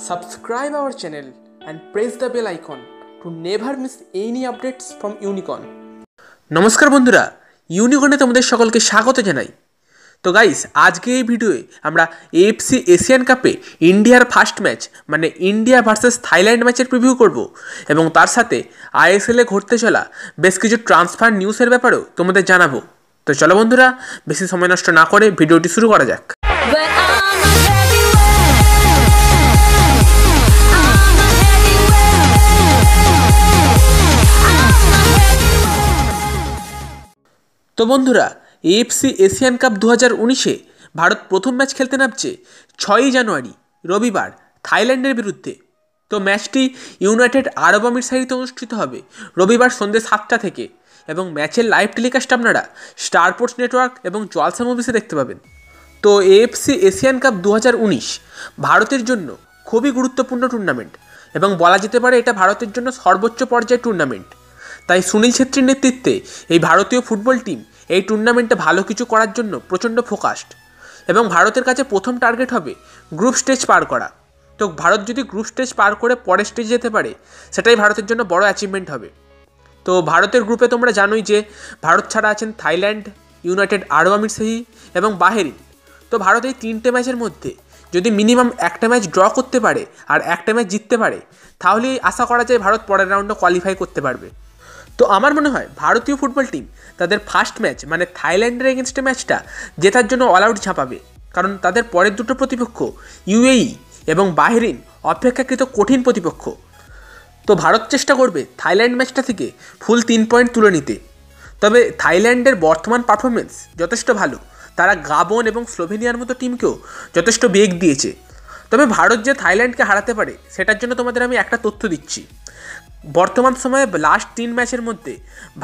Subscribe our channel and press the bell icon to never miss any updates from Unicorn. নমস্কার বন্ধুরা, ইউনিকর্নে তোমাদের সকলকে স্বাগত জানাই। তো গাইস, আজকে এই ভিডিওয়ে আমরা এএফসি এশিয়ান কাপে ইন্ডিয়ার ফার্স্ট ম্যাচ মানে ইন্ডিয়া ভার্সেস থাইল্যান্ড ম্যাচের প্রিভিউ করব এবং তার সাথে আইএসএলে ঘটতে চলা বেশ কিছু ট্রান্সফার নিউজের ব্যাপারেও তোমাদের জানাবো। তো চলো বন্ধুরা, বেশি সময় নষ্ট না করে ভিডিওটি শুরু করা যাক। তো বন্ধুরা, এএফসি এশিয়ান কাপ 2019-এ ভারত প্রথম ম্যাচ খেলতে নামছে 6ই জানুয়ারি রবিবার থাইল্যান্ডের বিরুদ্ধে। তো ম্যাচটি ইউনাইটেড আরব আমিরাতে অনুষ্ঠিত হবে রবিবার সন্ধ্যে 7টা থেকে এবং ম্যাচের লাইভ টেলিকাস্ট আপনারা স্টার স্পোর্টস নেটওয়ার্ক এবং জলসা মুভিসে দেখতে পাবেন। তো এএফসি এশিয়ান কাপ 2019 ভারতের জন্য খুবই গুরুত্বপূর্ণ টুর্নামেন্ট এবং বলা যেতে পারে এটা ভারতের জন্য সর্বোচ্চ পর্যায়ের টুর্নামেন্ট। তাই সুনীল ছেত্রীর নেতৃত্বে এই ভারতীয় ফুটবল টিম এই টুর্নামেন্টে ভালো কিছু করার জন্য প্রচণ্ড ফোকাসড এবং ভারতের কাছে প্রথম টার্গেট হবে গ্রুপ স্টেজ পার করা। তো ভারত যদি গ্রুপ স্টেজ পার করে পরের স্টেজে যেতে পারে সেটাই ভারতের জন্য বড় অ্যাচিভমেন্ট হবে। তো ভারতের গ্রুপে তোমরা জানোই যে ভারত ছাড়া আছেন থাইল্যান্ড, ইউনাইটেড আরব আমিরাত এবং বাহরিন। তো ভারত এই 3টে ম্যাচের মধ্যে যদি মিনিমাম একটা ম্যাচ ড্র করতে পারে আর একটা ম্যাচ জিততে পারে তাহলেই আশা করা যায় ভারত পরের রাউন্ডে কোয়ালিফাই করতে পারবে। তো আমার মনে হয় ভারতীয় ফুটবল টিম তাদের ফার্স্ট ম্যাচ মানে থাইল্যান্ডের এগেনস্টে ম্যাচটা জেতার জন্য অল আউট ঝাঁপাবে, কারণ তাদের পরের দুটো প্রতিপক্ষ ইউএই এবং বাহরিন অপেক্ষাকৃত কঠিন প্রতিপক্ষ। তো ভারত চেষ্টা করবে থাইল্যান্ড ম্যাচটা থেকে ফুল 3 পয়েন্ট তুলে নিতে। তবে থাইল্যান্ডের বর্তমান পারফরমেন্স যথেষ্ট ভালো, তারা গাবন এবং স্লোভেনিয়ার মতো টিমকেও যথেষ্ট বেগ দিয়েছে। তবে ভারত যে থাইল্যান্ডকে হারাতে পারে সেটার জন্য তোমাদের আমি একটা তথ্য দিচ্ছি। বর্তমান সময়ে লাস্ট 3 ম্যাচের মধ্যে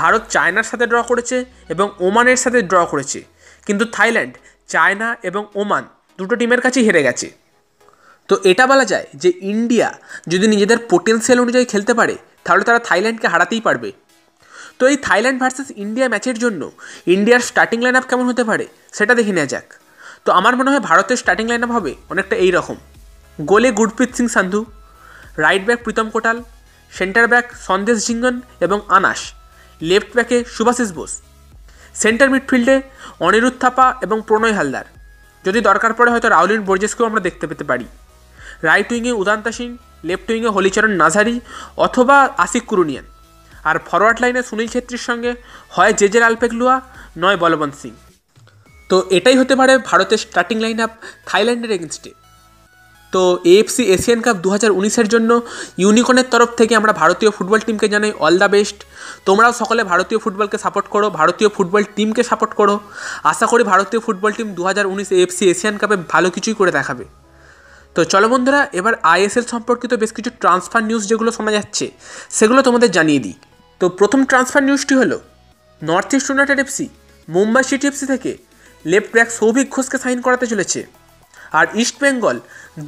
ভারত চায়নার সাথে ড্র করেছে এবং ওমানের সাথে ড্র করেছে, কিন্তু থাইল্যান্ড চায়না এবং ওমান দুটো টিমের কাছেই হেরে গেছে। তো এটা বলা যায় যে ইন্ডিয়া যদি নিজেদের পোটেনশিয়াল অনুযায়ী খেলতে পারে তাহলে তারা থাইল্যান্ডকে হারাতেই পারবে। তো এই থাইল্যান্ড ভার্সেস ইন্ডিয়া ম্যাচের জন্য ইন্ডিয়ার স্টার্টিং লাইন আপ কেমন হতে পারে সেটা দেখে নেওয়া যাক। তো আমার মনে হয় ভারতের স্টার্টিং লাইন আপ হবে অনেকটা এই রকম: গোলে গুরপ্রীত সিং সান্ধু, রাইট ব্যাক প্রীতম কোটাল, সেন্টার ব্যাক সন্দেশ ঝিঙ্গন এবং আনাস, লেফট ব্যাকে শুভাশিস বোস, সেন্টার মিডফিল্ডে অনিরুদ্ধ থাপা এবং প্রণয় হালদার, যদি দরকার পড়ে হয়তো রাউলিন বোর্জেসকেও আমরা দেখতে পেতে পারি, রাইট উইংয়ে উদান্তা সিং, লেফট উইংয়ে হলিচরণ নাজারি অথবা আশিক কুরুনিয়ান, আর ফরওয়ার্ড লাইনে সুনীল ছেত্রীর সঙ্গে হয় জেজে লালপেগলুয়া নয় বলবন্ত সিং। তো এটাই হতে পারে ভারতের স্টার্টিং লাইন আপ থাইল্যান্ডের এগেনস্টে। তো এএফসি এশিয়ান কাপ 2019-এর জন্য ইউনিকর্নের তরফ থেকে আমরা ভারতীয় ফুটবল টিমকে জানাই অল দ্য বেস্ট। তোমরাও সকলে ভারতীয় ফুটবলকে সাপোর্ট করো, ভারতীয় ফুটবল টিমকে সাপোর্ট করো। আশা করি ভারতীয় ফুটবল টিম 2019 এএফসি এশিয়ান কাপে ভালো কিছুই করে দেখাবে। তো চলো বন্ধুরা, এবার আইএসএল সম্পর্কিত বেশ কিছু ট্রান্সফার নিউজ যেগুলো শোনা যাচ্ছে সেগুলো তোমাদের জানিয়ে দিই। তো প্রথম ট্রান্সফার নিউজটি হলো north east United FC Mumbai city FC থেকে লেফট ব্যাক সৌভিক ঘোষকে সাইন করাতে চলেছে। আর ইস্ট বেঙ্গল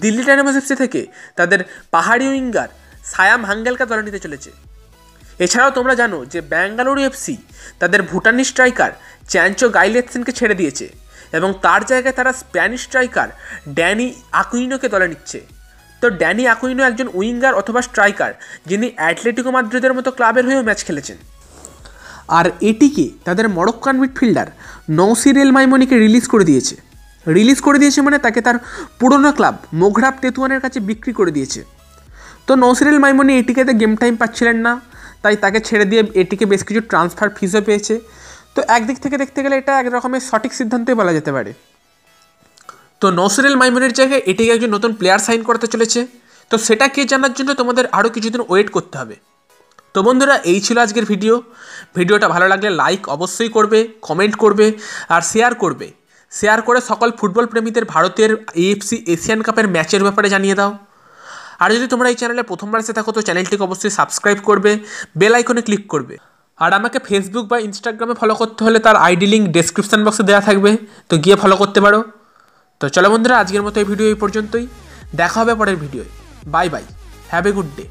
দিল্লি ডায়নামোস এফসি থেকে তাদের পাহাড়ি উইঙ্গার সায়াম হাঙ্গেলকে দলে নিতে চলেছে। এছাড়াও তোমরা জানো যে বেঙ্গালুরু এফসি তাদের ভুটানি স্ট্রাইকার চ্যাঞ্চো গাইলেটসেনকে ছেড়ে দিয়েছে এবং তার জায়গায় তারা স্প্যানিশ স্ট্রাইকার ড্যানি আকুইনোকে দলে নিচ্ছে। তো ড্যানি আকুইনো একজন উইঙ্গার অথবা স্ট্রাইকার যিনি অ্যাটলেটিকো মাদ্রিদের মতো ক্লাবের হয়েও ম্যাচ খেলেছেন। আর এটিকে তাদের মরক্কান মিডফিল্ডার নৌসির এল মাইমনিকে রিলিজ করে দিয়েছে মানে তাকে তার পুরনো ক্লাব মোঘরাব তেতুয়ানের কাছে বিক্রি করে দিয়েছে। তো নৌসির এল মাইমনি এটিকেতে গেম টাইম পাচ্ছিলেন না, তাই তাকে ছেড়ে দিয়ে এটিকে বেশ কিছু ট্রান্সফার ফিসও পেয়েছে। তো একদিক থেকে দেখতে গেলে এটা এক রকমের সঠিক সিদ্ধান্তই বলা যেতে পারে। তো নৌসির এল মাইমনির জায়গায় এটিকে একজন নতুন প্লেয়ার সাইন করতে চলেছে। তো সেটা কে জানার জন্য তোমাদের আরও কিছুদিন ওয়েট করতে হবে। তো বন্ধুরা, এই ছিল আজকের ভিডিওটা ভালো লাগলে লাইক অবশ্যই করবে, কমেন্ট করবে আর শেয়ার করে সকল ফুটবল প্রেমীদের ভারতের এএফসি এশিয়ান কাপের ম্যাচের ব্যাপারে জানিয়ে দাও। আর যদি তোমরা এই চ্যানেলে প্রথমবার এসে থাকো তো চ্যানেলটিকে অবশ্যই সাবস্ক্রাইব করবে, বেল আইকনে ক্লিক করবে। আর আমাকে ফেসবুক বা ইনস্টাগ্রামে ফলো করতে হলে তার আইডি লিঙ্ক ডেসক্রিপশন বক্সে দেওয়া থাকবে, তো গিয়ে ফলো করতে পারো। তো চলো বন্ধুরা, আজকের মতো এই ভিডিও এই পর্যন্তই। দেখা হবে পরের ভিডিওয়। Bye bye, have a good day.